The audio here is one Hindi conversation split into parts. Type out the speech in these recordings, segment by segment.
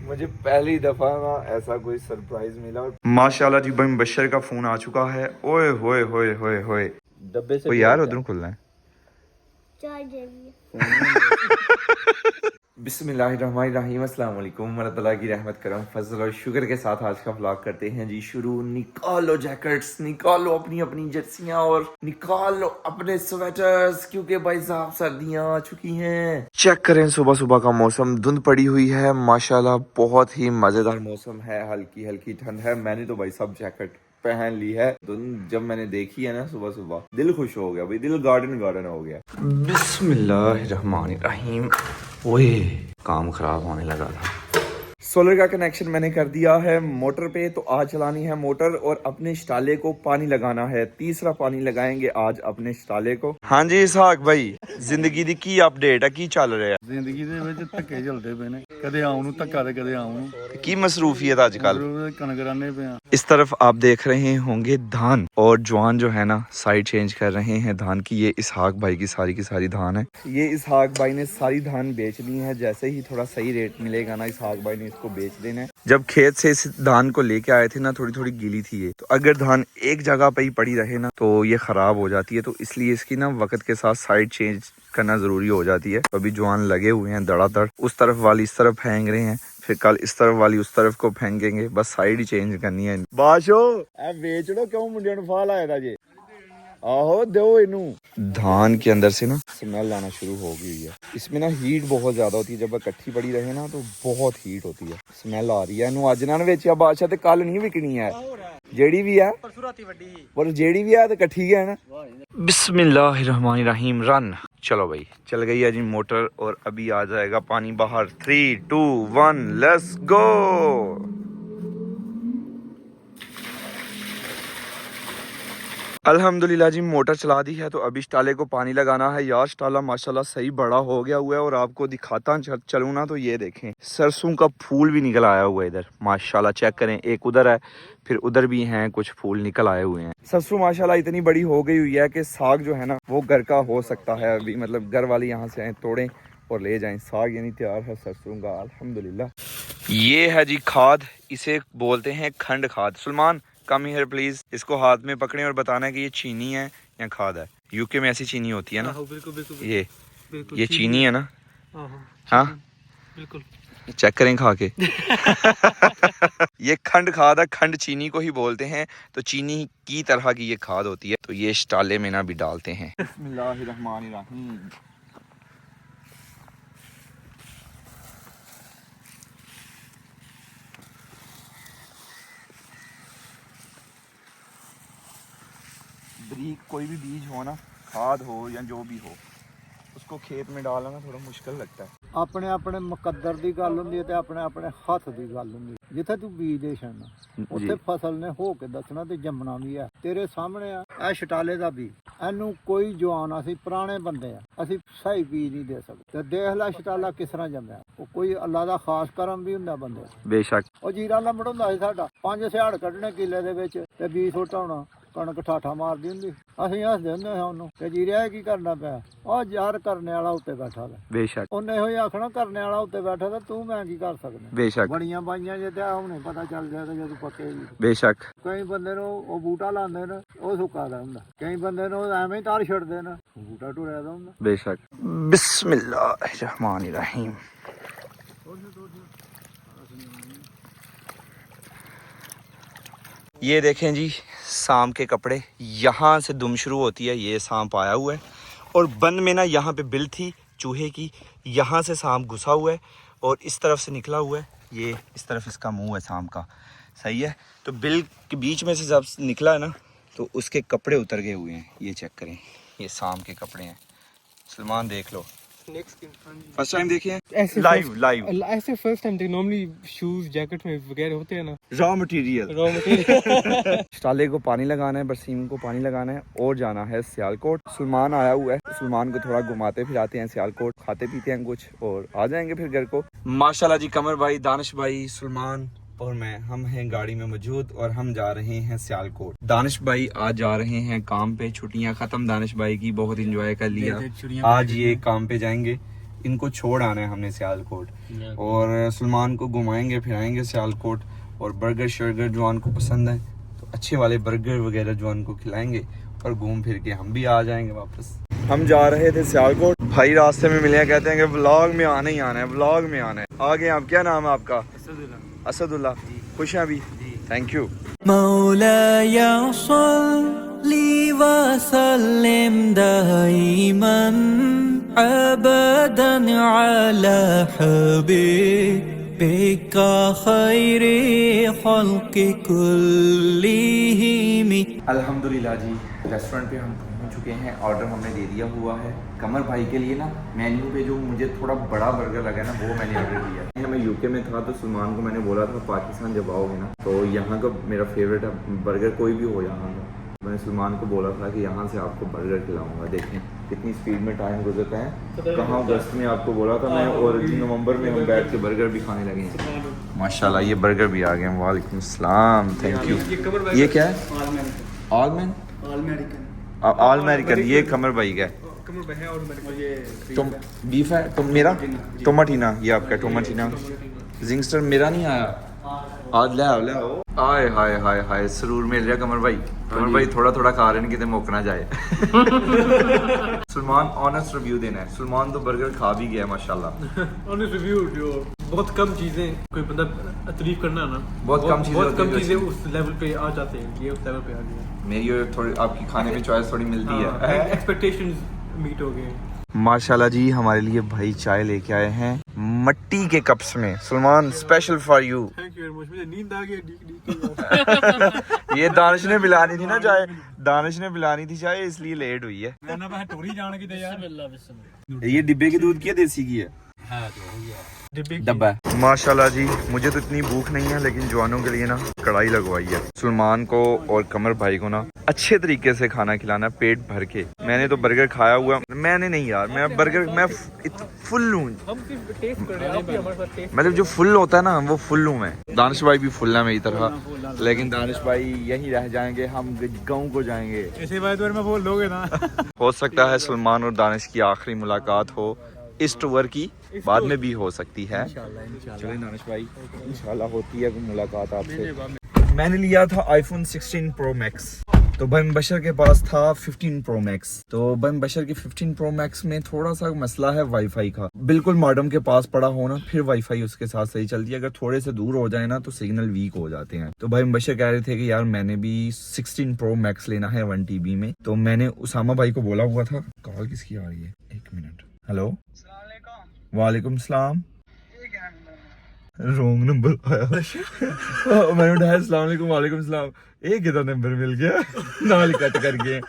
मुझे पहली दफा ना ऐसा कोई सरप्राइज मिला। माशाल्लाह जी भाई मुबशर का फोन आ चुका है। ओए होए होए होए होए डब्बे से ओ यार उधर खुलना है। बिस्मिल्लाहिर्रहमानिर्रहीम अस्सलाम वालेकुम वरहमतुल्लाहि की रहमत करम फजल और शुक्र के साथ आज का व्लॉग करते हैं जी शुरू। निकालो जैकेट्स, निकालो अपनी अपनी जर्सियां और निकालो अपने स्वेटर्स क्योंकि भाई साहब सर्दियां आ चुकी हैं। चेक करें सुबह सुबह का मौसम, धुंध पड़ी हुई है माशाल्लाह, बहुत ही मजेदार मौसम है, हल्की हल्की ठंड है। मैंने तो भाई साहब जैकेट पहन ली है। धुंध जब मैंने देखी है ना सुबह सुबह दिल खुश हो गया भाई, दिल गार्डन गार्डन हो गया। बिस्मिल्लाहिर्रहमानिर्रहीम। ओए काम खराब होने लगा था। सोलर का कनेक्शन मैंने कर दिया है मोटर पे, तो आज चलानी है मोटर और अपने स्टाले को पानी लगाना है। तीसरा पानी लगाएंगे आज अपने स्टाले को। हाँ जी इसहाक भाई, जिंदगी दी की अपडेट है, की चल रहा है ਜ਼ਿੰਦਗੀ ਦੇ ਵਿੱਚ ਧੱਕੇ ਚੱਲਦੇ ਪਏ ਨੇ, ਕਦੇ ਆਉਂ ਨੂੰ ਧੱਕਾ ਤੇ ਕਦੇ ਆਉਂ ਨੂੰ की मसरूफियत आजकल। ਕਣਕ ਰਾਨੇ ਪਏ ਆ। इस तरफ आप देख रहे होंगे धान, और जवान जो है ना साइड चेंज कर रहे हैं धान की। ये इसहाक भाई की सारी धान है। ये इसहाक भाई ने सारी धान बेच ली है। जैसे ही थोड़ा सही रेट मिलेगा ना इसहाक भाई ने इसको बेच देना है। जब खेत से इस धान को लेके आए थे ना थोड़ी थोड़ी गीली थी ये, तो अगर धान एक जगह पे ही पड़ी रहे ना तो ये खराब हो जाती है। तो इसलिए इसकी ना वक्त के साथ साइड चेंज करना जरूरी हो जाती है। तो अभी जवान लगे हुए हैं धड़ाधड़, उस तरफ वाली इस तरफ फेंक रहे हैं, फिर कल इस तरफ वाली उस तरफ को फेंकेंगे। बस साइड ही चेंज करनी है। बाशो ए बेच लो क्यों मुंडिया नु फाल आया था जी। आहो दो इनू। धान के अंदर से ना स्मेल आना शुरू हो गई है। इसमें ना हीट बहुत ज्यादा होती है, जब इकट्ठी पड़ी रहे ना तो बहुत हीट होती है। स्मेल आ रही है। इनू अज ना बेचिया बादशाह ते कल नहीं विकनी है। जेड़ी भी है पर जेड़ी भी है तो इकट्ठी है ना। बिस्मिल्लाहिर्रहमानिर्रहीम रन। चलो भाई चल गई है जी मोटर और अभी आ जाएगा पानी बाहर। 3, 2, 1 लेट्स गो। अल्हम्दुलिल्लाह जी मोटर चला दी है। तो अभी स्टाले को पानी लगाना है। यार स्टाला माशाल्लाह सही बड़ा हो गया हुआ है। और आपको दिखाता चलूँ ना तो ये देखें सरसों का फूल भी निकल आया हुआ है इधर माशाल्लाह। चेक करें, एक उधर है फिर उधर भी हैं कुछ फूल निकल आए हुए हैं। सरसों माशाल्लाह इतनी बड़ी हो गई हुई है कि साग जो है ना वो घर का हो सकता है। अभी मतलब घर वाले यहाँ से आए तोड़ें और ले जाएं। साग यानी तैयार है सरसों का अल्हम्दुलिल्लाह। ये है जी खाद, इसे बोलते हैं खंड खाद। Salman come here please. इसको हाथ में पकड़ें और बताना है कि ये चीनी है या खाद है। यूके में ऐसी चीनी होती है ना। बिल्कुल, बिल्कुल, ये चीनी है ना। हाँ बिल्कुल, चेक करें खा के। ये खंड खाद है, खंड चीनी को ही बोलते हैं। तो चीनी की तरह की ये खाद होती है। तो ये स्टाले में ना भी डालते हैं। बिस्मिल्लाहिर्रहमानिर्रहीम। बरीक कोई भी बीज हो ना, खाद हो या जो भी हो, उसको खेत में डालना थोड़ा मुश्किल लगता है। ਆਪਣੇ ਆਪਣੇ ਮੁਕੱਦਰ ਦੀ ਗੱਲ ਹੁੰਦੀ ਹੈ ਤੇ ਆਪਣੇ ਆਪਣੇ ਹੱਥ ਦੀ ਗੱਲ ਹੁੰਦੀ ਹੈ। ਜਿੱਥੇ ਤੂੰ ਬੀਜ ਦੇ ਛੱਡਣਾ ਉੱਥੇ ਫਸਲ ਨੇ ਹੋ ਕੇ ਦੱਸਣਾ ਤੇ ਜੰਮਣਾ ਵੀ ਹੈ। ਤੇਰੇ ਸਾਹਮਣੇ ਆ ਇਹ ਛਟਾਲੇ ਦਾ ਬੀਜ। ਇਹਨੂੰ ਕੋਈ ਜਵਾਨ, ਅਸੀਂ ਪੁਰਾਣੇ ਬੰਦੇ ਆ, ਅਸੀਂ ਸਹੀ ਬੀਜ ਨਹੀਂ ਦੇ ਸਕਦੇ। ਤੇ ਦੇਖ ਲੈ ਛਟਾਲਾ ਕਿਸ ਤਰ੍ਹਾਂ ਜੰਮਿਆ। ਉਹ ਕੋਈ ਅੱਲਾ ਦਾ ਖਾਸ ਕਰਮ ਵੀ ਹੁੰਦਾ ਬੰਦੇ। ਬੇਸ਼ੱਕ ਉਹ ਜੀਰਾ ਲੰਮੜ ਹੁੰਦਾ ਸੀ ਸਾਡਾ, 5 ਸਿਆੜ ਕੱਢਣੇ ਕਿੱਲੇ ਦੇ ਵਿੱਚ ਤੇ ਬੀਜ ਸੁੱਟਾਉਣਾ, ਕਣਕ ਠਾਠਾ ਮਾਰਦੀ ਹੁੰਦੀ। ਅਸੀਂ ਹੱਸਦੇ ਹੁੰਦੇ ਹਾਂ ਉਹਨੂੰ ਕਿ ਜੀਰਿਆ ਕੀ ਕਰਨਾ ਪਿਆ। ਉਹ ਯਾਰ ਕਰਨੇ ਵਾਲਾ ਉੱਤੇ ਬੈਠਾ ਲੈ। ਬੇਸ਼ੱਕ ਉਹਨੇ ਇਹੋ ਹੀ ਆਖਣਾ ਕਰਨੇ ਵਾਲਾ ਉੱਤੇ ਬੈਠਾ ਤਾਂ ਤੂੰ ਮੈਂ ਕੀ ਕਰ ਸਕਦਾ। ਬੇਸ਼ੱਕ ਬੜੀਆਂ ਬਾਈਆਂ ਜੇ ਤੇ ਹੁਣੇ ਪਤਾ ਚੱਲ ਜਾਏਗਾ ਜਦੋਂ ਪੱਕੇਗੀ। ਬੇਸ਼ੱਕ ਕਈ ਬੰਦੇ ਨੂੰ ਉਹ ਬੂਟਾ ਲਾਉਂਦੇ ਨੇ ਉਹ ਸੁੱਕਾ ਦਾ ਹੁੰਦਾ, ਕਈ ਬੰਦੇ ਨੂੰ ਐਵੇਂ ਹੀ ਤਾਰ ਛੱਡਦੇ ਨੇ ਬੂਟਾ ਟੁਰਿਆ ਦਾ ਹੁੰਦਾ। बेशक। बिस्मिल्लाहिर्रहमानिर्रहीम। ये देखें जी सांप के कपड़े। यहाँ से दुम शुरू होती है, ये सांप आया हुआ है। और बंद में ना यहाँ पे बिल थी चूहे की, यहाँ से सांप घुसा हुआ है और इस तरफ से निकला हुआ है। ये इस तरफ इसका मुंह है सांप का, सही है। तो बिल के बीच में से जब निकला है ना तो उसके कपड़े उतर गए हुए हैं। ये चेक करें, ये सांप के कपड़े हैं। सलमान देख लो, फर्स्ट टाइम देखे हैं ऐसे लाइव ऐसे फर्स्ट टाइम देख। नॉर्मली शूज जैकेट में वगैरह होते हैं ना, रॉ मटेरियल। स्टाले को पानी लगाना है, बरसीम को पानी लगाना है और जाना है सियालकोट। सलमान आया हुआ है, सलमान को थोड़ा घुमाते फिराते हैं सियालकोट, खाते पीते हैं कुछ और आ जाएंगे फिर घर को। माशाल्लाह जी कमर भाई, दानिश भाई, सलमान और मैं, हम हैं गाड़ी में मौजूद और हम जा रहे हैं सियालकोट। दानिश भाई आज जा रहे हैं काम पे। छुट्टियां खत्म दानिश भाई की, बहुत एंजॉय कर लिया। आज ये काम पे जाएंगे इनको छोड़ आना है हमने सियालकोट, और सलमान को घुमाएंगे फिराएंगे सियालकोट, और बर्गर शर्गर जवान को पसंद है तो अच्छे वाले बर्गर वगैरह जवान को खिलाएंगे, और घूम फिर के हम भी आ जाएंगे वापस। हम जा रहे थे सियालकोट, भाई रास्ते में मिले, कहते हैं कि व्लॉग में आना ही आना है, व्लॉग में आना है। आगे आप, क्या नाम है आपका? असदुल्ला। खुश हैं अभी? Thank you. मौलाया सल्ली व सल्लिम दाइमन अबदन अला हबीबिका खैरे खल्क़ि कुल्लिहिम। अल्हम्दुलिल्लाह जी, रेस्टोरेंट पे हम पहुंच चुके हैं। ऑर्डर हमने दे दिया हुआ है कमर भाई के लिए ना। मेन्यू पे जो मुझे थोड़ा बड़ा बर्गर लगा ना, वो मैंने ऑर्डर दिया। मैं यूके में था तो सलमान को मैंने बोला था पाकिस्तान जब आओगे ना तो यहाँ का मेरा फेवरेट बर्गर कोई भी हो यहाँ का, मैंने सलमान को बोला था कि यहाँ से आपको बर्गर खिलाऊंगा। देखें कितनी स्पीड में टाइम गुजरता है, कहाँ अगस्त में आपको बोला था मैं, और नवंबर में हम बैठ के बर्गर भी खाने लगे हैं। माशाल्लाह ये बर्गर भी आ गए। वालेकुम सलाम, थैंक यू। ये क्या है? All American. ये कमर भाई का है। तुम बीफ है, तुम मेरा टोमाटीना, ये आपका टोमाटीना। जिंगस्टर मेरा नहीं आया आज, ले आओ ले आओ। आए हाय हाय हाय, सरूर मिल रहा कमर भाई। कमर भाई थोड़ा थोड़ा खा रहे हैं, कितने मुक ना जाए। सलमान ऑनेस्ट रिव्यू देना है। सलमान तो बर्गर खा भी गया माशाल्लाह। ऑनेस्ट रिव्यू जो बहुत कम चीजें कोई बंदा तारीफ करना है ना, बहुत कम चीजें उस लेवल पे आ जाते हैं, ये उस लेवल पे आ गया। मेरी थोड़ी आपकी खाने में चॉइस थोड़ी मिलती है। एक्सपेक्टेशंस मीट हो गए। माशाल्लाह जी, हमारे लिए भाई चाय लेके आए हैं मट्टी के कप्स में। Salman special for you. Thank you very much. मुझे नींद आ गई। ये दानिश ने पिलानी थी ना चाय, दानिश ने पिलानी थी चाय, इसलिए लेट हुई है। टोरी जाने की यार। ये डिब्बे के दूध की है देसी की है? डब्बा। माशाल्लाह जी, मुझे तो इतनी भूख नहीं है, लेकिन जवानों के लिए ना कढ़ाई लगवाई है। सलमान को और कमर भाई को ना अच्छे तरीके से खाना खिलाना, पेट भर के। मैंने तो बर्गर खाया हुआ, मैंने नहीं यार, मैं बर्गर मैं फुल हूँ, मतलब जो फुल होता है ना वो फुल हूँ मैं। दानिश भाई भी फुल है मेरी तरह, लेकिन दानिश भाई यहीं रह जाएंगे, हम गाँव को जाएंगे। ऐसे बात में बोल लोगे ना। हो सकता है सलमान और दानिश की आखिरी मुलाकात हो इस टूर की, बाद में भी हो सकती है। चलिए दानिश भाई, इंशाल्लाह होती है मुलाकात आपसे। मैंने लिया था आईफोन 16 प्रो मैक्स, तो बन बशर के पास था 15 प्रो मैक्स। तो बन बशर के 15 प्रो मैक्स में थोड़ा सा मसला है वाईफाई का। बिल्कुल मॉडेम के पास पड़ा हो ना, फिर वाईफाई उसके साथ सही चलती है। अगर थोड़े से दूर हो जाए ना तो सिग्नल वीक हो जाते हैं। तो भाई बशर कह रहे थे कि यार मैंने भी 16 प्रो मैक्स लेना है 1 TB में। तो मैंने उसामा भाई को बोला हुआ था। कॉल किसकी आ रही है? 1 मिनट। हेलो, वालेकुम सलाम। रॉन्ग नंबर आया। मैंने उठाया, अस्सलाम वालेकुम। वालेकुम सलाम। एक कितना नंबर मिल गया, नाल कट कर गए।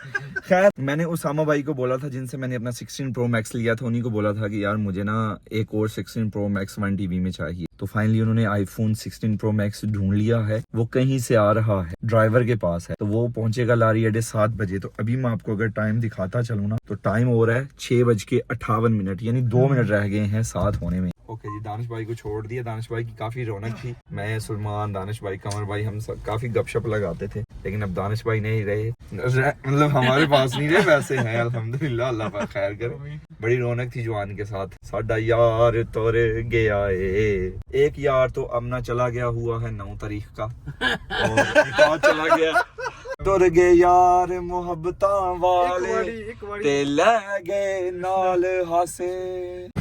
खैर, मैंने उसामा भाई को बोला था, जिनसे मैंने अपना 16 प्रो मैक्स लिया था, उन्हीं को बोला था कि यार मुझे ना एक और 16 प्रो मैक्स 1 TB में चाहिए। तो फाइनली उन्होंने आईफोन 16 प्रो मैक्स ढूंढ लिया है। वो कहीं से आ रहा है, ड्राइवर के पास है। तो वो पहुंचेगा लारी अड्डे 7 बजे। तो अभी मैं आपको अगर टाइम दिखाता चलूँ ना, तो टाइम हो रहा है 6:58, यानी 2 मिनट रह गए हैं 7 होने में। ओके जी, दानिश भाई को छोड़ दिया। दानिश भाई की काफी रौनक थी। मैं, सलमान, दानिश भाई, कमर भाई, हम सब काफी गपशप लगाते थे। लेकिन अब दानिश भाई नहीं रहे, मतलब हमारे पास नहीं रहे, वैसे हैं अल्हम्दुलिल्लाह, अल्लाह पाक खैर करे। बड़ी रौनक थी जवान के साथ। साडा यार तोर गया है, एक यार तो अमना चला गया हुआ है 9 तारीख का, और चला गया तुर गए यार मोहब्बता वाले ते ले गए नाल हासे।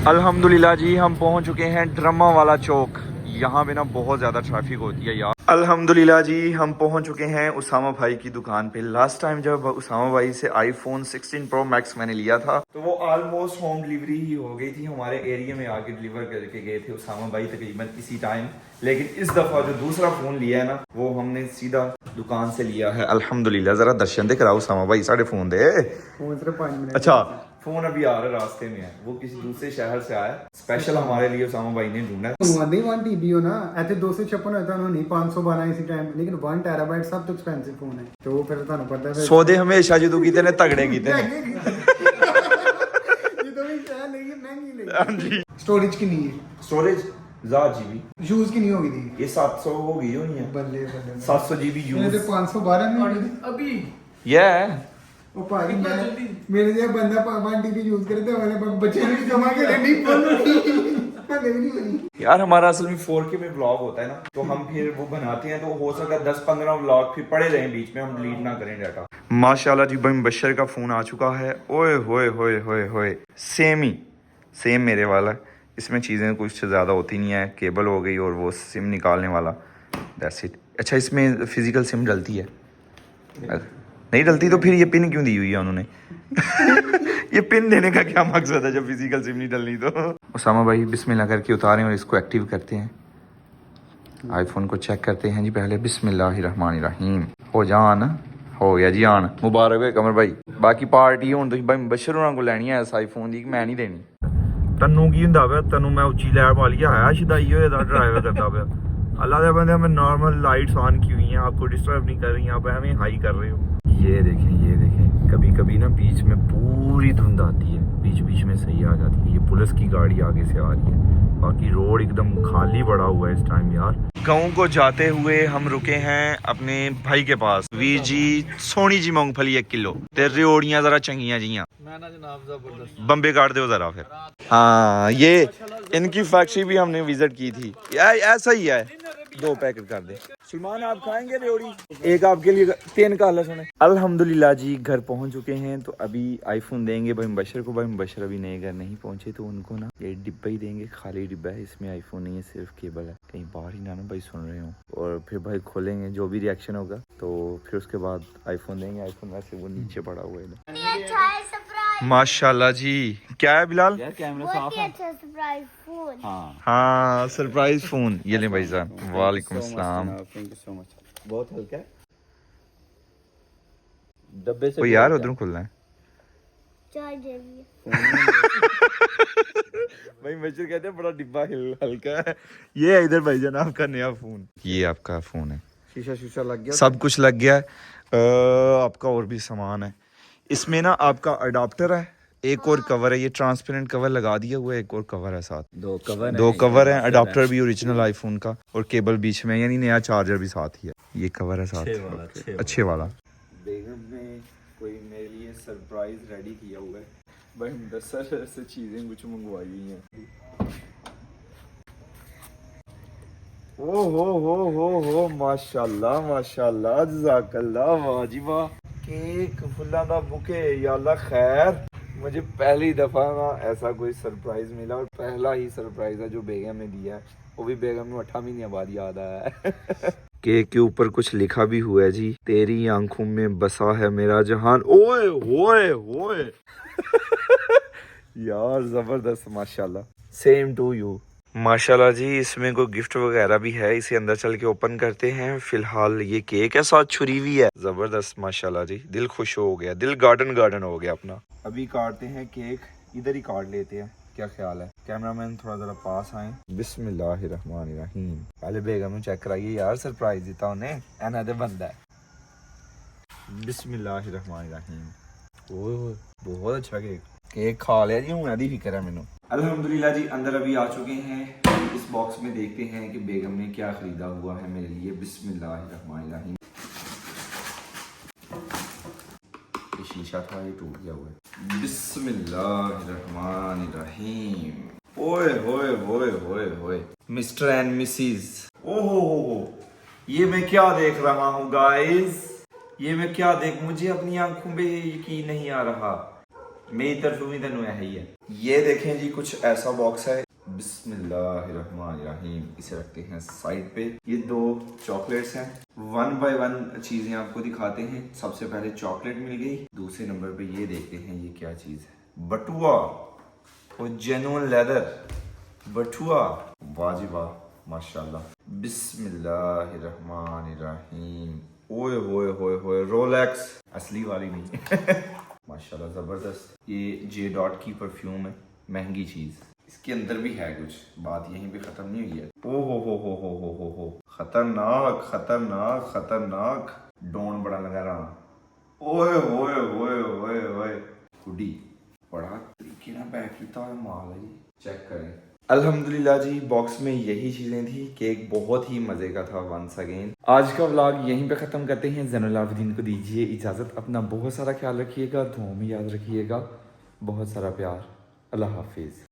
अल्हम्दुलिल्लाह जी, हम पहुंच चुके हैं ड्रामा वाला चौक। यहाँ पे ना बहुत ज्यादा ट्रैफिक होती है यार। अल्हम्दुलिल्लाह जी, हम पहुंच चुके हैं उसामा भाई की दुकान पे। लास्ट टाइम जब उसामा भाई से आईफोन 16 प्रो मैक्स मैंने लिया था, तो वो ऑलमोस्ट होम डिलीवरी ही हो गई थी। हमारे एरिया में आके डिलीवर करके गए थे उसामा भाई तकरीबन इसी टाइम। लेकिन इस दफा जो दूसरा फोन लिया है ना, वो हमने सीधा दुकान से लिया है। अल्हम्दुलिल्लाह। जरा दर्शन दे कराओ उसामा भाई, साढ़े फोन दे। फोन सिर्फ 5 मिनट। अच्छा, फोन अभी आ रहा है, रास्ते में है। वो किसी दूसरे शहर से आया, स्पेशल हमारे लिए उसामा भाई ने ढूंढा। 1 TB हो ना, ऐसे 256 होता है नहीं 512 इसी टाइम, लेकिन 1 TB सब तो एक्सपेंसिव फोन है। तो फिर ਤੁਹਾਨੂੰ ਪਤਾ ਹੈ सौदे हमेशा जो कीते ने तगड़े कीते ने। ये तो भी शायद नहीं महंगी नहीं। हां जी। स्टोरेज कितनी है? Storage 1000 GB। यूज कितनी होगी थी? ये 700 हो गई होनी है। बल्ले बल्ले 700 GB यूज। ये तो 512 में अभी। ये ਉਹ ਭਾਈ ਮੈਂ ਮੇਰੇ ਜਿਹਾ ਬੰਦਾ 1 TB यूज करे तो वाले बच्चे भी जमा के नहीं बोलूंगी नहीं बनी। यार हमारा असल में 4K में व्लॉग होता है ना, तो हम फिर वो बनाते हैं तो हो सकता है 10-15 व्लॉग फिर पड़े रहें बीच में, हम डिलीट ना करें डाटा। माशाल्लाह जी भाई मुबशर का फ़ोन आ चुका है। ओए होए होए होए होए, सेम मेरे वाला। इसमें चीज़ें कुछ ज़्यादा होती नहीं है, केबल हो गई और वो सिम निकालने वाला, दैट्स इट। अच्छा इसमें फ़िज़िकल सिम डलती है? नहीं डलती तो फिर ये पिन क्यों दी हुई है उन्होंने? ये पिन देने का क्या मकसद है जब फिजिकल सिम नहीं डलनी तो? उसामा भाई बिस्मिल्लाह करके उतारें और इसको एक्टिव करते हैं। आईफोन को चेक करते हैं जी पहले। बिस्मिल्लाहिर्रहमानिर्रहीम। हो जान हो गया जी आन। मुबारक है कमर भाई। बाकी पार्टी हुण तुसीं भाई मुबशर होरां को लैनी है इस आईफोन दी, मैं नहीं देनी। तन्नू की हुंदा पिया? तन्नू मैं उच्ची लैब वाली आया शदाई होए दा ड्राइव करदा पिया। अल्लाह दे बंदे, हमें नॉर्मल लाइट्स ऑन की हुई हैं, आपको डिस्टर्ब नहीं कर रही, आप हमें हाई कर रहे हो। ये देखें कभी कभी ना बीच में पूरी धुंध आती है, बीच बीच में सही आ जाती है। ये पुलिस की गाड़ी आगे से आ रही है, बाकी रोड एकदम खाली पड़ा हुआ है इस टाइम यार। गाँव को जाते हुए हम रुके हैं अपने भाई के पास। वीर जी सोनी जी मूंगफली 1 किलो ते रियोड़ियां जरा चंगियां जियां बम्बे काट दो जरा फिर। हाँ ये इनकी फैक्ट्री भी हमने विजिट की थी यार, ऐसा ही है। 2 पैकेट कर दे। सलमान आप खाएंगे रेवड़ी? एक आपके लिए 3 का हल्ला सुने। अल्हम्दुलिल्लाह जी घर पहुंच चुके हैं, तो अभी आईफोन देंगे भाई मुबशर को। भाई मुबशर अभी नए घर नहीं पहुंचे तो उनको ना ये डिब्बा ही देंगे, खाली डिब्बा है, इसमें आईफोन नहीं है, सिर्फ केबल है। कहीं बाहर ही ना भाई सुन रहे हो। और फिर भाई खोलेंगे, जो भी रिएक्शन होगा तो फिर उसके बाद आईफोन देंगे। आईफोन वैसे वो नीचे पड़ा हुआ है। माशाल्लाह जी। क्या है बिलाल? कैमरा साफ है। Surprise phone. हाँ सरप्राइज फोन। ये ले भाई साहब। वालेकुम सलाम। Thank you so much. बहुत हल्का है, डब्बे से ओ यार उधर खुलना है चार्जर भी। भाई मच्छर कहते हैं बड़ा डिब्बा हल्का है। ये है इधर भाईजान आपका नया फोन। ये आपका फोन है, शीशा लग गया, सब कुछ लग गया है। आपका और भी सामान है इसमें ना। आपका अडाप्टर है, एक और कवर है, ये ट्रांसपेरेंट कवर लगा दिया हुआ है, एक और कवर है साथ। 2 कवर दो कवर है, अडाप्टर भी ओरिजिनल आईफोन का और केबल बीच में, यानी नया चार्जर भी साथ ही है। ये कवर है साथ अच्छे वाला। बेगम ने कोई मेरे लिए सरप्राइज रेडी किया हुआ है। भाई मुदस्सर से चीजें कुछ मंगवाई हुई हैं। हो माशाल्लाह माशाल्लाह जज़ाकल्लाह, वाह जी वाह। केक फुल्लां दा बुके, या अल्लाह खैर। मुझे पहली दफा ना ऐसा कोई सरप्राइज मिला, और पहला ही सरप्राइज है जो बेगम ने दिया है, वो भी बेगम ने 8 महीने बाद याद आया है। केक के ऊपर कुछ लिखा भी हुआ है जी, तेरी आंखों में बसा है मेरा जहान। ओए होए होए यार जबरदस्त माशाल्लाह। Same to you. माशाल्लाह जी। इसमें कोई गिफ्ट वगैरह भी है, इसे अंदर चल के ओपन करते हैं। फिलहाल ये केक है, साथ छुरी भी है। जबरदस्त माशाल्लाह जी, दिल खुश हो गया, दिल गार्डन हो गया अपना। अभी काटते हैं केक, इधर ही काट लेते हैं, क्या ख्याल है? कैमरामैन थोड़ा जरा पास आए। बिस्मिल्लाहिर्रहमानिर्रहीम। पहले बेगम ने चेक कराइए यार, सरप्राइज दिता उन्हें, एना दे बंदा है। बिस्मिल्लाहिर्रहमानिर्रहीम। ओए बहुत अच्छा केक खा लिया जी, हूं दी फिक्र है मैनू। अल्हम्दुलिल्लाह जी अंदर अभी आ चुके हैं। इस बॉक्स में देखते हैं कि बेगम ने क्या खरीदा हुआ है मेरे लिए। बिस्मिल्लाहिर्रहमानिर्रहीम। ये शीशा था, ये टूट गया हुआ है। बिस्मिल्लाहिर्रहमानिर्रहीम। ओए होए होए होए होए, मिस्टर एंड मिसेस। ओहो हो, ये मैं क्या देख रहा हूँ गाइस, ये मैं क्या देख, मुझे अपनी आंखों पे यकीन नहीं आ रहा। मेरी तरफ भी तनु है ही है। ये देखें जी कुछ ऐसा बॉक्स है। बिस्मिल्लाहिर्रहमानिर्रहीम। इसे रखते हैं साइड पे। ये 2 चॉकलेट्स हैं, 1 बाय 1 चीजें आपको दिखाते हैं। सबसे पहले चॉकलेट मिल गई, दूसरे नंबर पे ये देखते हैं ये क्या चीज है। बटुआ और जेन्युइन लेदर बटुआ, वाह जी वाह माशाल्लाह। बिस्मिल्लाहिर्रहमानिर्रहीम। ओए होए होए होए, रोलेक्स, असली वाली नहीं। माशाल्लाह जबरदस्त। ये जे डॉट की परफ्यूम है, महंगी चीज। इसके अंदर भी है कुछ, बात यहीं पे खत्म नहीं हुई है। ओ हो, खतरनाक खतरनाक खतरनाक, डोन बड़ा लगा रहा। ओए होए होए होए होए, हुडी बड़ा तरीके ना पैक किया हुआ माल है जी। चेक करें, अल्हम्दुलिल्लाह जी, बॉक्स में यही चीज़ें थी। केक बहुत ही मज़े का था वंस अगेन। आज का व्लॉग यहीं पे ख़त्म करते हैं। ज़ैनुल आबिदीन को दीजिए इजाज़त। अपना बहुत सारा ख्याल रखिएगा, दुआओं में याद रखिएगा। बहुत सारा प्यार। अल्लाह हाफिज़।